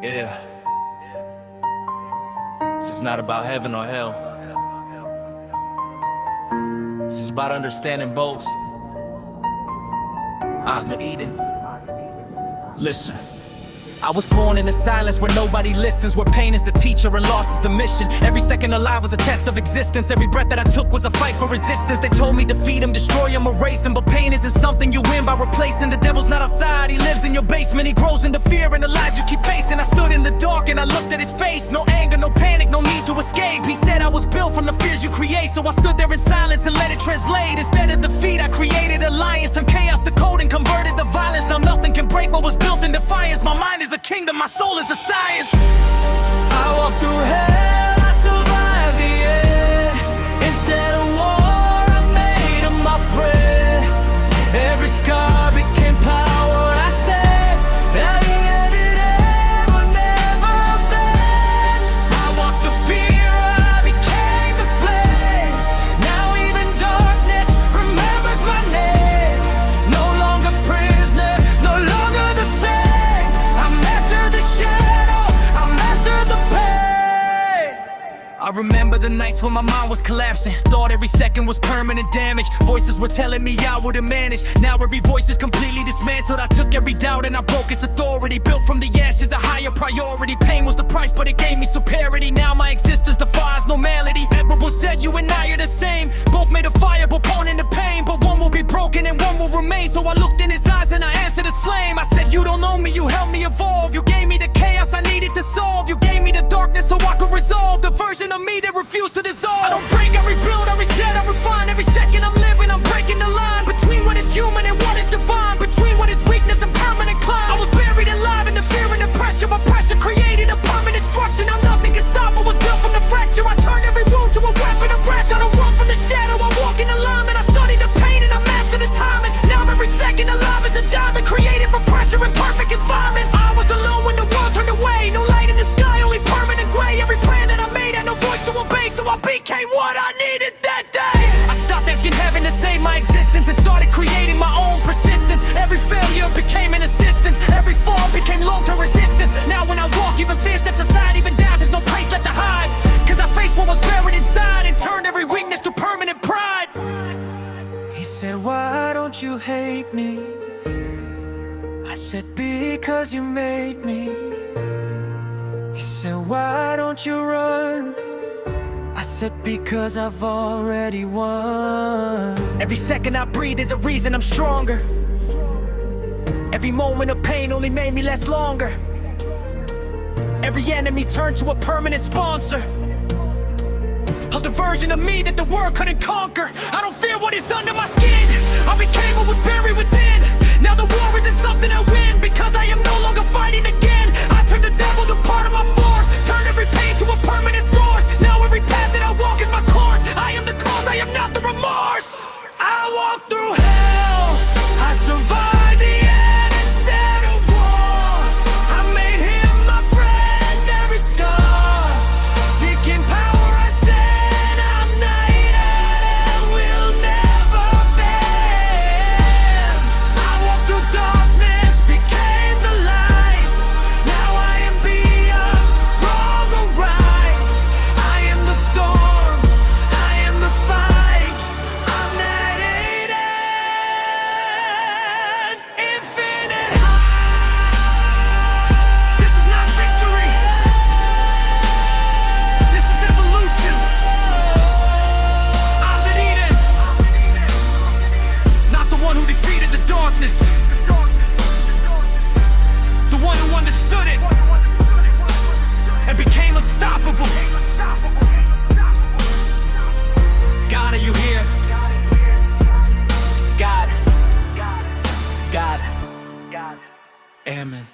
Yeah. This is not about heaven or hell. This is about understanding both. Ahmed Idan. Listen. I was born in a silence where nobody listens, where pain is the teacher and loss is the mission. Every second alive was a test of existence. Every breath that I took was a fight for resistance. They told me defeat him, destroy him, erase him, but pain isn't something you win by replacing. The devil's not outside, he lives in your basement. He grows into fear and the lies you keep facing. I stood in the dark and I looked at his face. No anger, no panic, no need to escape. He said I was built from the fears you create, so I stood there in silence and let it translate. Instead of defeat, I created alliance, turned chaos to code and converted the violence. Now nothing can break what was built in defiance. My mind is a kingdom, my soul is the science. I walked through hell, I survived the end. Instead of war, I made him my friend. Every scar became power. I said at the end it ever never been. I walked the fear, I became the flame. Now even darkness remembers my name. No longer prisoner, no longer the same. I remember the nights when my mind was collapsing. Thought every second was permanent damage. Voices were telling me I wouldn't manage. Now every voice is completely dismantled. I took every doubt and I broke its authority. Built from the ashes, a higher priority. Pain was the price, but it gave me superiority. Now my existence defies normality. Edward said you and I are the same. Both made of fire, but born into pain. But one will be broken and one will remain. So I looked in his eyes and I answered his flame. I said you don't know me, you helped me evolve. You gave me the chaos I needed to solve. You gave me the darkness so I could resolve the version of me that refused to dissolve. I don't break, I rebuild, I reset, I refine. Every second I'm living, I'm breaking the line between what is human and what is divine, between what is weakness and permanent climb. I was buried alive in the fear and the pressure, but pressure created a permanent structure. Now nothing can stop what was built from the fracture. I turned every wound to a weapon of wrench. I don't run from the shadow, I walk in alignment. I study the pain and I master the timing. Now every second alive is a diamond, created from pressure and perfect environment. I was alone when the world turned away. No light in the sky, only permanent gray. Every plan that I made had no voice to obey, so I became what I needed that day. I stopped asking heaven to save my existence and started creating my own persistence. Every failure became an assistance. Every fall became long-term resistance. Now when I walk, even fear steps aside. Even doubt, there's no place left to hide, cause I faced what was buried inside and turned every weakness to permanent pride. He said, why don't you hate me? I said, because you made me. He said, why don't you run? I said, because I've already won. Every second I breathe is a reason I'm stronger. Every moment of pain only made me less longer. Every enemy turned to a permanent sponsor of the version of me that the world couldn't conquer. I don't fear what is under my skin. I became what was buried within. Now the war isn't something I win, because I am no longer fighting again. I turned the devil to part of my force, turned every pain to a permanent source. Now every path that I walk is my course. I am the cause, I am not the remorse. I walked through hell, I survived the end instead of war. I made him my friend, every scar became power. I said I'm knighted and will never bend. I walked through darkness, became the light. Now I am beyond wrong or right. I am the storm, I am the fight. I'm that infinite high. This is not victory, this is evolution. Ahmed Idan, not the one who defeated the darkness, the one who understood it and became unstoppable. God, are you here? God, God, Amen.